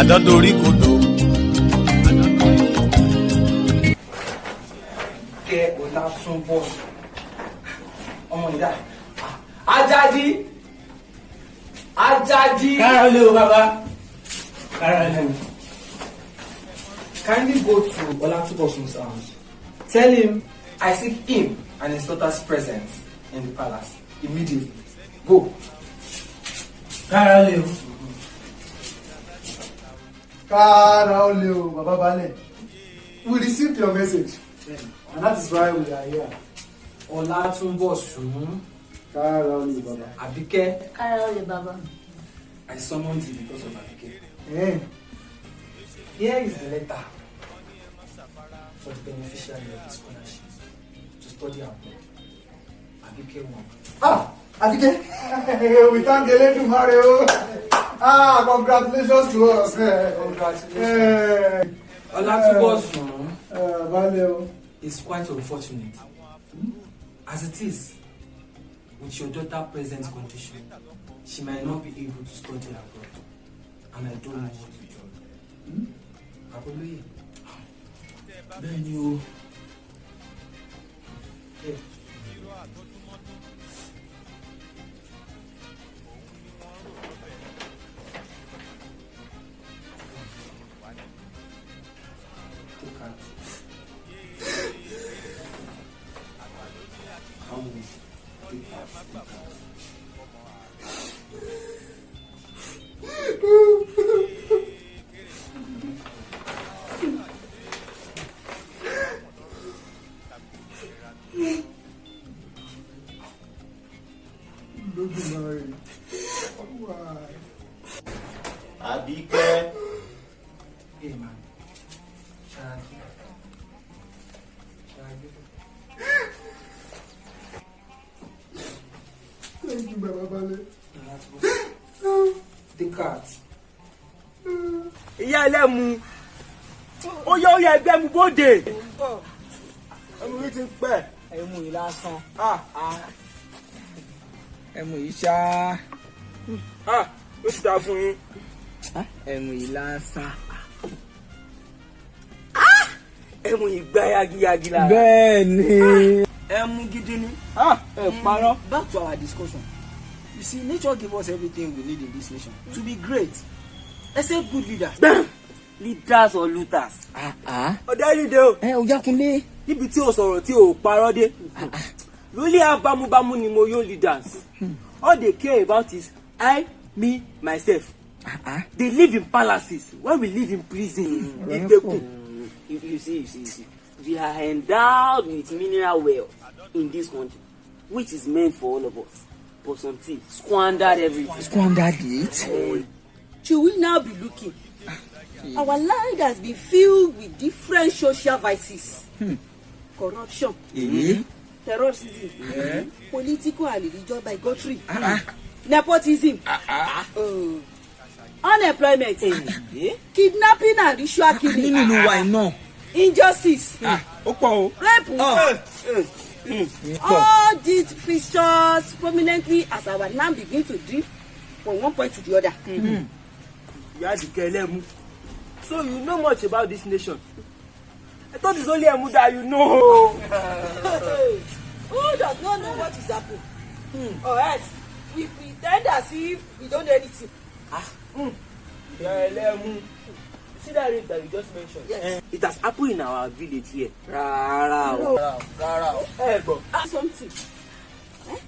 àdọ́dórí kodò. Kẹ́ ọ̀la tún bọ̀ ọmọ ìdá Àjàdí. Kára lé o bàbá. Kára lé o. Kindly go to Olatunbosun's house. Tell him I seek him and his daughter's presence in the palace immediately. Go. Kára lé o. Kára lé o, Baba Bale. We received your message, and that is why we are here. Olatunbosun. Kára lé Baba. Abike. Kára lé Baba. I summoned you because of Abike. Eh? Here is the letter for the beneficiary of the scholarship to study abroad. Abike won. Abike, we thank Eledumare o. Congratulations to us. Congratulations. Olatunbosun Bale o. is quite unfortunate. As it is, with your daughter's present condition, she might not be able to study abroad. And I don't know what to do. Aboloye. Bẹ́ẹ̀ni o. Here. Take out. How many? Take out. Àbíkẹ́. Hey man. Sharaki. Thank you, Baba Bale. The cat. Ìyá ẹlẹ́mu. Ó yọ ẹgbẹ́ mu bóde. Ẹmu yìí ti pẹ́. Ẹmu yìí lásán. Ẹmu yìí ṣá. Ó sì ta fún yín. Ẹmu yìí lásán. Ẹmu yìí gbá yagiyagi lára. Bẹ́ẹ̀ni. Ẹmu gidi ni. Ẹ parọ́. Back to our discussion. You see, nature give us everything we need in this nation to be great. Except good leaders. Leaders or looters. Ọ̀dà ìdè o. Ọ̀jákunlé. Níbi tí o sọ̀rọ̀ tí o parọ́ dé. Really bámúbámú ni mo yóò leaders. All they care about is I, me, myself. They live in palaces when we live in prison. You see. We are endowed with mineral wealth in this country, which is meant for all of us. But some thieves squandered everything. Squandered it. Should we now be looking? Our land has been filled with different social vices. Corruption. Terrorism. Political and religious bigotry. Nepotism. Unemployment. Kidnapping and ritual killing. Nínú wa iná. Injustice. Ó pọ̀ o. Rape. All these features prominently as our land begin to drift from one point to the other. Ìyá Àdìkẹ́ ẹlẹ́mu. So you know much about this nation. I thought it's only Emu that you know. Who does not know what is happening? Or else we pretend as if we don't know anything. Ìyá ẹlẹ́mu. See that rape that you just mentioned? Yes. It has happened in our village here. Rárá o. Ẹ gbọ́. Something.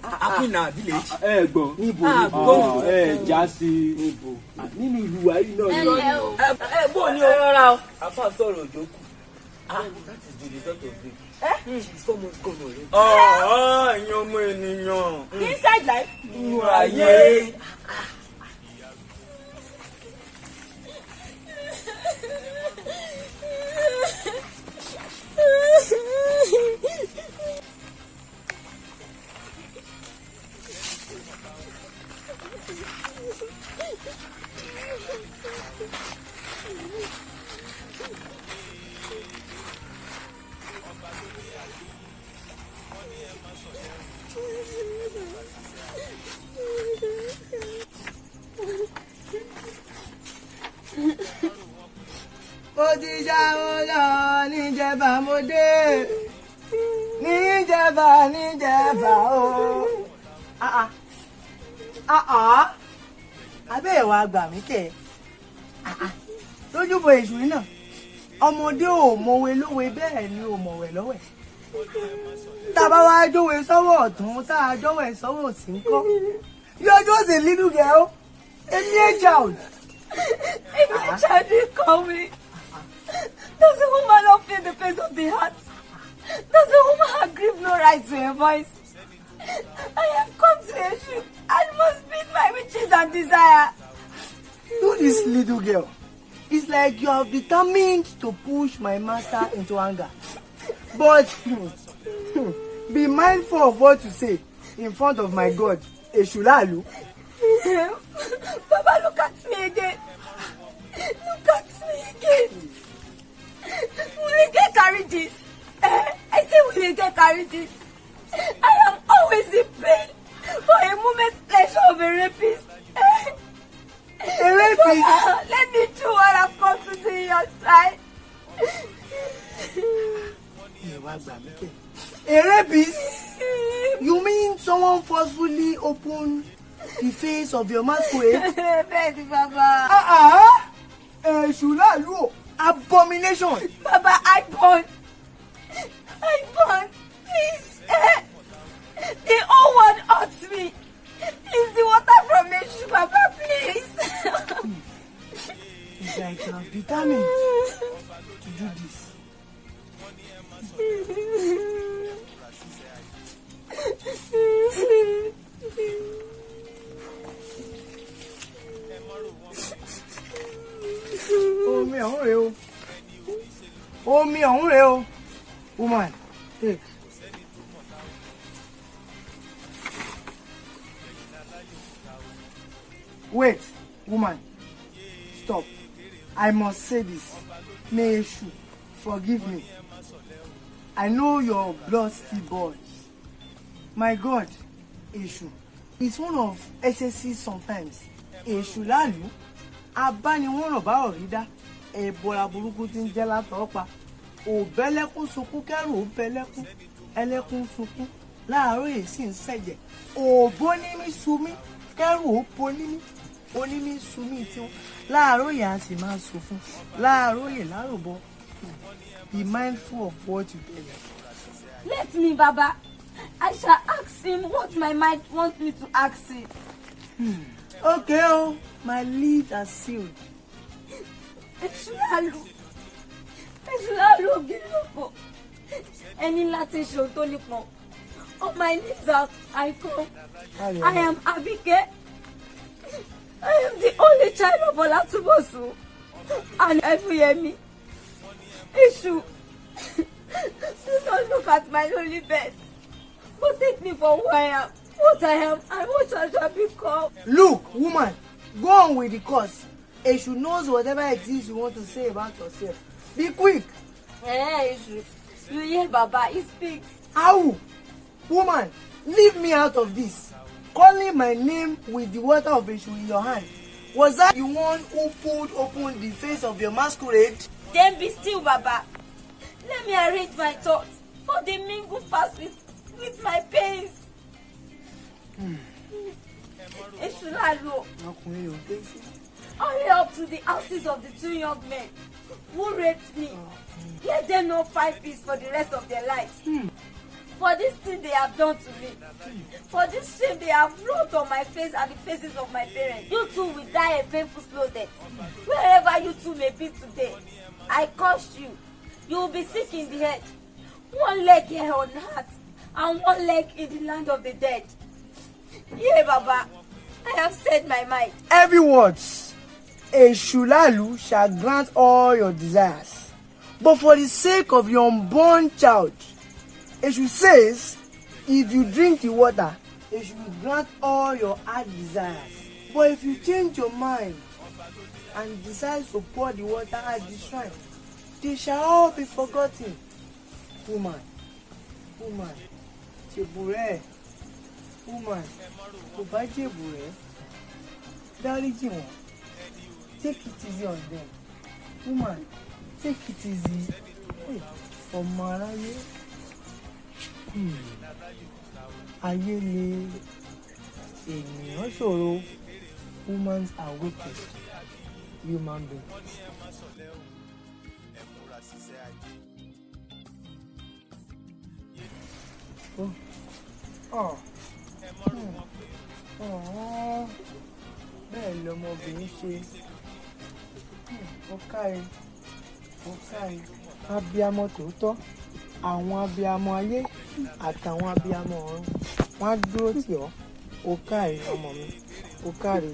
Happen in our village. Ẹ gbọ́. Níbo Níbo. ẹ já sí níbo. Nínú ìlú wa yìí náà ni. Ẹ bò ní o rárá o. Afa sọ̀rọ̀ òjò kù. That is the result of rape. She's almost gone already. Ẹ̀yin ọmọ ènìyàn. Inside life. Inú ayé. lọ níjẹ̀bà mo dé níjẹ̀bà o. Abẹ́ ìwà àgbà mi kẹ̀ lójúbọ èṣù náà ọmọdé ò mọ̀wé lówe bẹ́ẹ̀ ni ò mọ̀wé lọ́wẹ̀. Tá a bá wá jówe sọ́wọ́ ọ̀tún tá a jọ́wọ́ sọ́wọ́ òsì ń kọ́. You're just a little girl, a mere child. A mere child didn't call me. Does a woman not feel the pain of the heart? Does a woman have grief no right to her voice? I have come to a ship and must meet my wishes and desire. Do this, little girl. It's like you have determined to push my master into anger. But be mindful of what you say in front of my God, Eshulalu. Baba, look at me again. Look at me again. Will you get carried this? I say, will you get carried this? I am always in pain for a moment's pleasure of a rapist. A rapist? Let me do what I've come to do in your sight. A rapist? You mean someone forcefully opened the face of your masquerade? Baby, Baba. Eshulalu, abomination. Baba, I born. Please. The whole world hurts me. Please, the water from Eshu, Baba, please. It's like you have determined to do this. Omi ọ̀hún rèé o. Woman, take. Wait, woman, stop. I must say this. May Eshu forgive me. I know you're bloodthirsty boys. My God, Eshu, it's one of SSC sometimes. Eshulalu, abániwọ̀nràn bá ọ̀rídá, ẹ̀bọ̀ra burúkú tí ń jẹ́ látọ̀ọ́pa. Òbẹ́lẹ́kún sunkún kẹ́rù ó bẹ́lẹ́kún, ẹlẹ́kún sunkún, láàárọ̀ èyí sì ń ṣẹ̀jẹ̀. Òbónímí sumí, kẹ́rù ó ponímí, onímí sumí tiwọn. Láàárọ̀ èyí á sì máa sùn fún, láàárọ̀ èyí láròbọ. Be mindful of what you do. Let me, Baba. I shall ask him what my mind wants me to ask him. Okay, oh, my lips are sealed. Eshulalu Ogilopo. Any Latin show tó nípọn. On my lips out, I come. I am Abike. I am the only child of Olatubosu and Efuyemi. Eshu, do not look at my lonely bed, but take me for who I am, what I am, and what I shall become. Look, woman, go on with the course. Eshu knows whatever it is you want to say about yourself. Be quick. Eshu, you hear Baba, he speaks. How? Woman, leave me out of this. Calling my name with the water of Eshu in your hand. Was that the one who pulled open the face of your masquerade? Then be still, Baba. Let me arrange my thoughts, for they mingle fast with my pains. Eshulalu, hurry up to the houses of the two young men who raped me. Let them know 5 peace for the rest of their lives. For this thing they have done to me. For this shame they have wrought on my face and the faces of my parents. You two will die a painful slow death. Wherever you two may be today, I curse you. You will be sick in the head, one leg here on earth, and one leg in the land of the dead. Yeah, Baba, I have said my mind. Every words, Eshulalu shall grant all your desires. But for the sake of your unborn child, Eshu says, if you drink the water, Eshu will grant all your heart desires. But if you change your mind and decide to pour the water at the shrine, they shall all be forgotten. Woman, Jebure, woman, Oba Jebure, dáríjì wọ́n, take it easy on them. Woman, take it easy. Ọmọ aráyé. Ayé le ènìyàn ṣòro. Humans are wicked. Human beings. Bẹ́ẹ̀ lọmọbìnrin ṣe. Ó káre. Abiyamọ tòótọ́, àwọn abiyamọ ayé àtàwọn abiyamọ ọ̀run wọ́n á dúró tì ọ́. Ó káre ọmọ mi. Ó káre.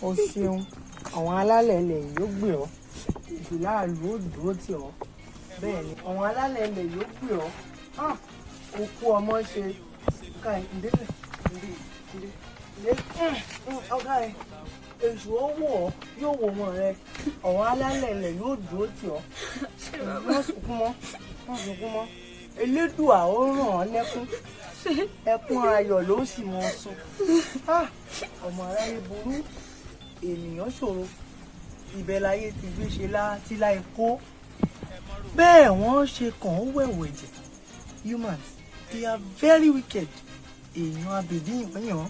Ó ṣeun. Àwọn alálẹ̀ ilẹ̀ yìí yóò gbé ọ́. Ìjìláàlú ó dúró tì ọ́. Bẹ́ẹ̀ ni àwọn alálẹ̀ ilẹ̀ yóò gbé ọ́. Ó kú ọmọ ṣe. Ká ìdílé. Ọ̀gá ẹ̀ èṣù ó wò ọ́ yóò wò wọ́n rẹ. Àwọn alálẹ̀ ilẹ̀ yóò dúró tì ọ́. Wọ́n sunkún mọ́. Elédùà ó ràn ọ́ lẹ́kún. Ẹkún ayọ̀ ló sì mọ sùn. Ọmọ aráyé burú, ènìyàn ṣòro. Ibẹ̀ láyé ti gbé ṣe tí láì kó. Bẹ́ẹ̀ wọ́n ṣe kàn ó wẹ̀wẹ̀ ẹ̀jẹ̀. Humans, they are very wicked. Èèyàn abèdí ìpínyàn.